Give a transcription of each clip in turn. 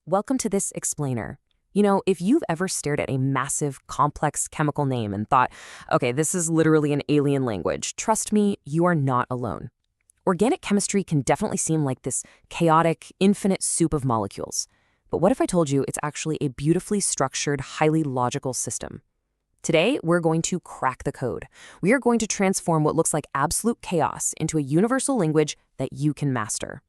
welcome to this explainer. You know, if you've ever stared at a massive, complex chemical name and thought, okay, this is literally an alien language, trust me, you are not alone. Organic chemistry can definitely seem like this chaotic, infinite soup of molecules. But what if I told you it's actually a beautifully structured, highly logical system? Today, we're going to crack the code. We are going to transform what looks like absolute chaos into a universal language that you can master.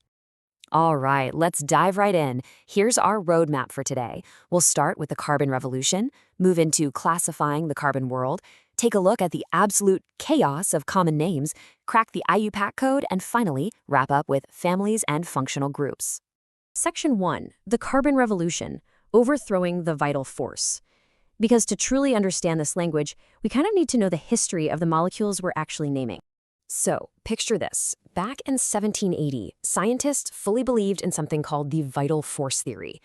All right, let's dive right in. Here's our roadmap for today. We'll start with the carbon revolution, move into classifying the carbon world, take a look at the absolute chaos of common names, crack the IUPAC code, and finally, wrap up with families and functional groups. Section 1, the carbon revolution, overthrowing the vital force. Because to truly understand this language, we kind of need to know the history of the molecules we're actually naming. So, picture this. Back in 1780, scientists fully believed in something called the vital force theory.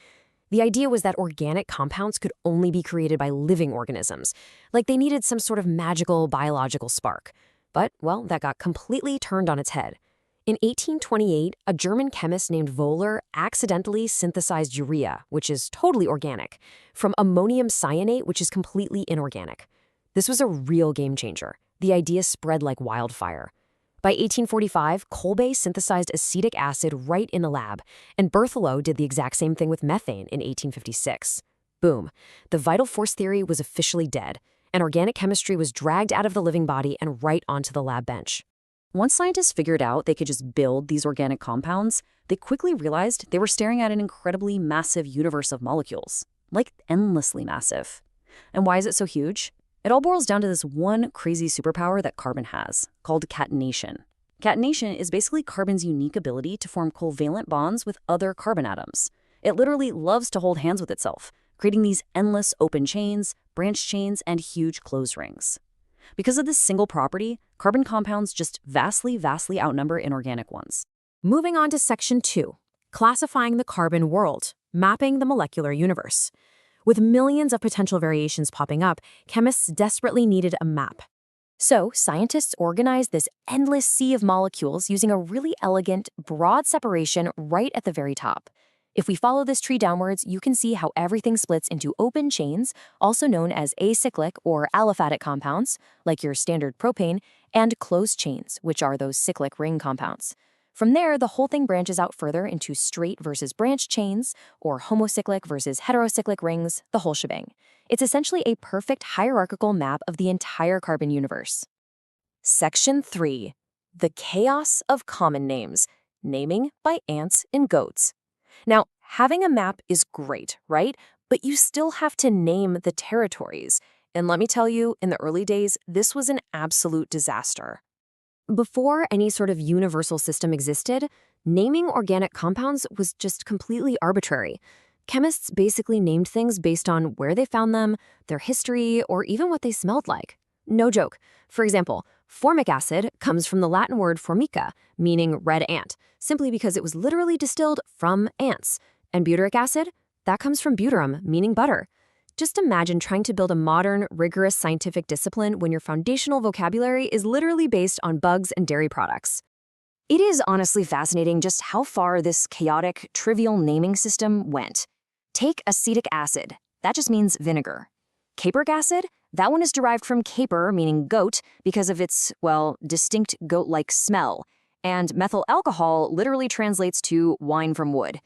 The idea was that organic compounds could only be created by living organisms, like they needed some sort of magical biological spark. But, well, that got completely turned on its head. In 1828, a German chemist named Wohler accidentally synthesized urea, which is totally organic, from ammonium cyanate, which is completely inorganic. This was a real game changer. The idea spread like wildfire. By 1845, Kolbe synthesized acetic acid right in a lab, and Berthelot did the exact same thing with methane in 1856. Boom. The vital force theory was officially dead, and organic chemistry was dragged out of the living body and right onto the lab bench. Once scientists figured out they could just build these organic compounds, they quickly realized they were staring at an incredibly massive universe of molecules, like endlessly massive. And why is it so huge? It all boils down to this one crazy superpower that carbon has, called catenation. Catenation is basically carbon's unique ability to form covalent bonds with other carbon atoms. It literally loves to hold hands with itself, creating these endless open chains, branched chains, and huge closed rings. Because of this single property, carbon compounds just vastly outnumber inorganic ones. Moving on to Section 2, classifying the carbon world, mapping the molecular universe. With millions of potential variations popping up, chemists desperately needed a map. So, scientists organized this endless sea of molecules using a really elegant, broad separation right at the very top. If we follow this tree downwards, you can see how everything splits into open chains, also known as acyclic or aliphatic compounds, like your standard propane, and closed chains, which are those cyclic ring compounds. From there, the whole thing branches out further into straight versus branched chains, or homocyclic versus heterocyclic rings, the whole shebang. It's essentially a perfect hierarchical map of the entire carbon universe. Section 3. The chaos of common names, naming by ants and goats. Now, having a map is great, right? But you still have to name the territories. And let me tell you, in the early days, this was an absolute disaster. Before any sort of universal system existed, naming organic compounds was just completely arbitrary. Chemists basically named things based on where they found them, their history, or even what they smelled like. No joke. For example, formic acid comes from the Latin word formica, meaning red ant, simply because it was literally distilled from ants. And butyric acid? That comes from butyrum, meaning butter. Just imagine trying to build a modern, rigorous scientific discipline when your foundational vocabulary is literally based on bugs and dairy products. It is honestly fascinating just how far this chaotic, trivial naming system went. Take acetic acid. That just means vinegar. Capryc acid? That one is derived from caper, meaning goat, because of its, well, distinct goat-like smell. And methyl alcohol literally translates to wine from wood.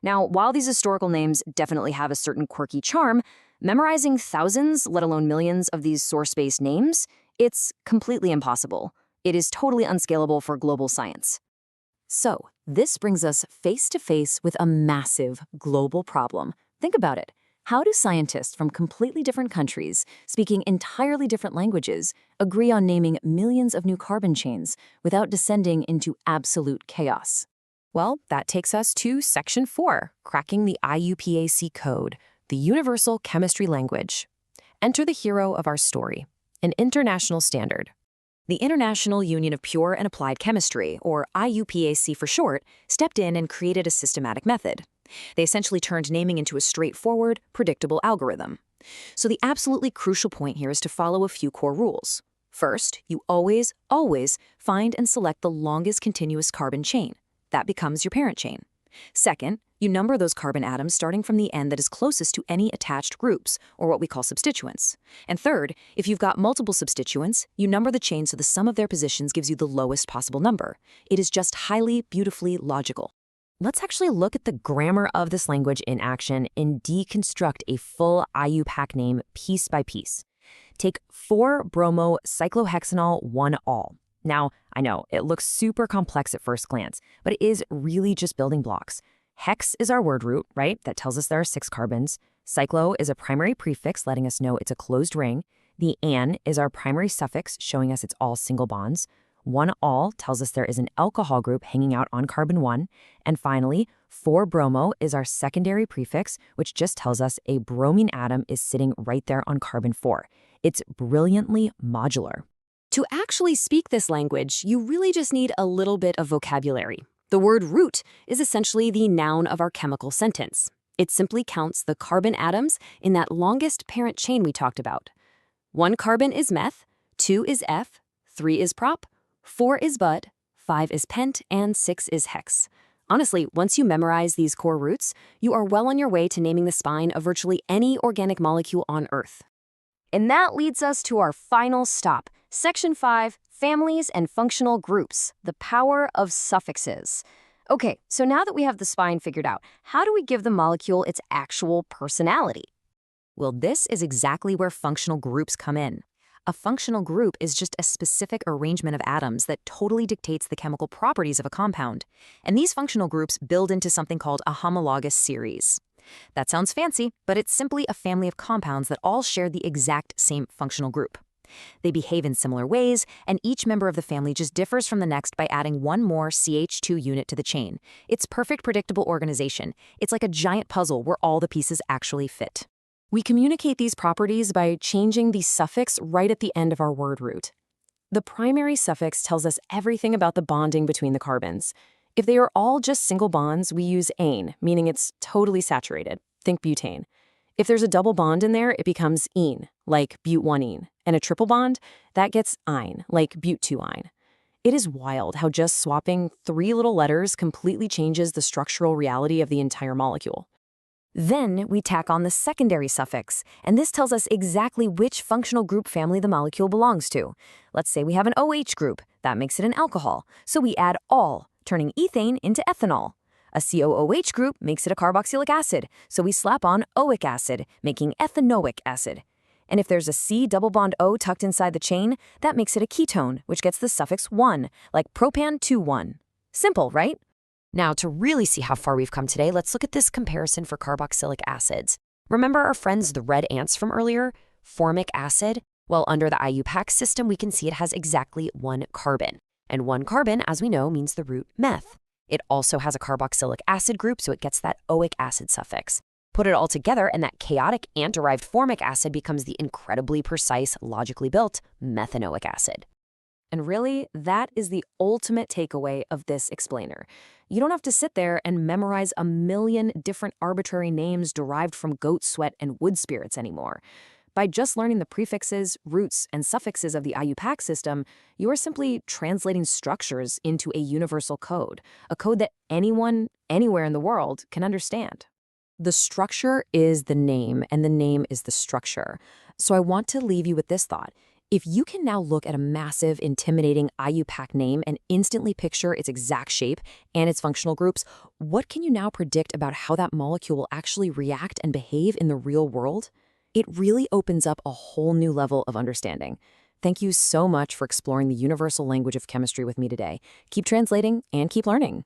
Now, while these historical names definitely have a certain quirky charm, memorizing thousands, let alone millions, of these source-based names, it's completely impossible. It is totally unscalable for global science. So, this brings us face to face with a massive global problem. Think about it. How do scientists from completely different countries, speaking entirely different languages, agree on naming millions of new carbon chains without descending into absolute chaos? Well, that takes us to Section 4, cracking the IUPAC code, the universal chemistry language. Enter the hero of our story, an international standard. The International Union of Pure and Applied Chemistry, or IUPAC for short, stepped in and created a systematic method. They essentially turned naming into a straightforward, predictable algorithm. So the absolutely crucial point here is to follow a few core rules. First, you always find and select the longest continuous carbon chain. That becomes your parent chain. Second, You number those carbon atoms starting from the end that is closest to any attached groups, or what we call substituents. And third, if you've got multiple substituents, you number the chain so the sum of their positions gives you the lowest possible number. It is just highly, beautifully logical. Let's actually look at the grammar of this language in action and deconstruct a full IUPAC name piece by piece. Take 4-bromo-cyclohexanol 1-ol. Now, I know, it looks super complex at first glance, but it is really just building blocks. Hex is our word root, right? That tells us there are 6 carbons. Cyclo is a primary prefix, letting us know it's a closed ring. The an is our primary suffix, showing us it's all single bonds. 1-ol tells us there is an alcohol group hanging out on carbon 1. And finally, 4-bromo is our secondary prefix, which just tells us a bromine atom is sitting right there on carbon 4. It's brilliantly modular. To actually speak this language, you really just need a little bit of vocabulary. The word root is essentially the noun of our chemical sentence. It simply counts the carbon atoms in that longest parent chain we talked about. 1 carbon is meth, 2 is F, 3 is prop, 4 is bud, 5 is pent, and 6 is hex. Honestly, once you memorize these core roots, you are well on your way to naming the spine of virtually any organic molecule on Earth. And that leads us to our final stop, Section 5, Families and Functional Groups, the power of suffixes. Okay, so now that we have the spine figured out, how do we give the molecule its actual personality? Well, this is exactly where functional groups come in. A functional group is just a specific arrangement of atoms that totally dictates the chemical properties of a compound. And these functional groups build into something called a homologous series. That sounds fancy, but it's simply a family of compounds that all share the exact same functional group. They behave in similar ways, and each member of the family just differs from the next by adding one more CH2 unit to the chain. It's perfect predictable organization. It's like a giant puzzle where all the pieces actually fit. We communicate these properties by changing the suffix right at the end of our word root. The primary suffix tells us everything about the bonding between the carbons. If they are all just single bonds, we use ane, meaning it's totally saturated. Think butane. If there's a double bond in there, it becomes ene, like but1-ene. And a triple bond, that gets ine, like but2-ine. It is wild how just swapping 3 little letters completely changes the structural reality of the entire molecule. Then we tack on the secondary suffix, and this tells us exactly which functional group family the molecule belongs to. Let's say we have an OH group. That makes it an alcohol. So we add ol, turning ethane into ethanol. A COOH group makes it a carboxylic acid, so we slap on oic acid, making ethanoic acid. And if there's a C double bond O tucked inside the chain, that makes it a ketone, which gets the suffix 1, like propan-2,1. Simple, right? Now, to really see how far we've come today, let's look at this comparison for carboxylic acids. Remember our friends, the red ants from earlier? Formic acid? Well, under the IUPAC system, we can see it has exactly 1 carbon. And 1 carbon, as we know, means the root meth. It also has a carboxylic acid group, so it gets that oic acid suffix. Put it all together, and that chaotic ant-derived formic acid becomes the incredibly precise, logically built methanoic acid. And really, that is the ultimate takeaway of this explainer. You don't have to sit there and memorize a million different arbitrary names derived from goat sweat and wood spirits anymore. By just learning the prefixes, roots, and suffixes of the IUPAC system, you are simply translating structures into a universal code, a code that anyone, anywhere in the world can understand. The structure is the name, and the name is the structure. So I want to leave you with this thought. If you can now look at a massive, intimidating IUPAC name and instantly picture its exact shape and its functional groups, what can you now predict about how that molecule will actually react and behave in the real world? It really opens up a whole new level of understanding. Thank you so much for exploring the universal language of chemistry with me today. Keep translating and keep learning.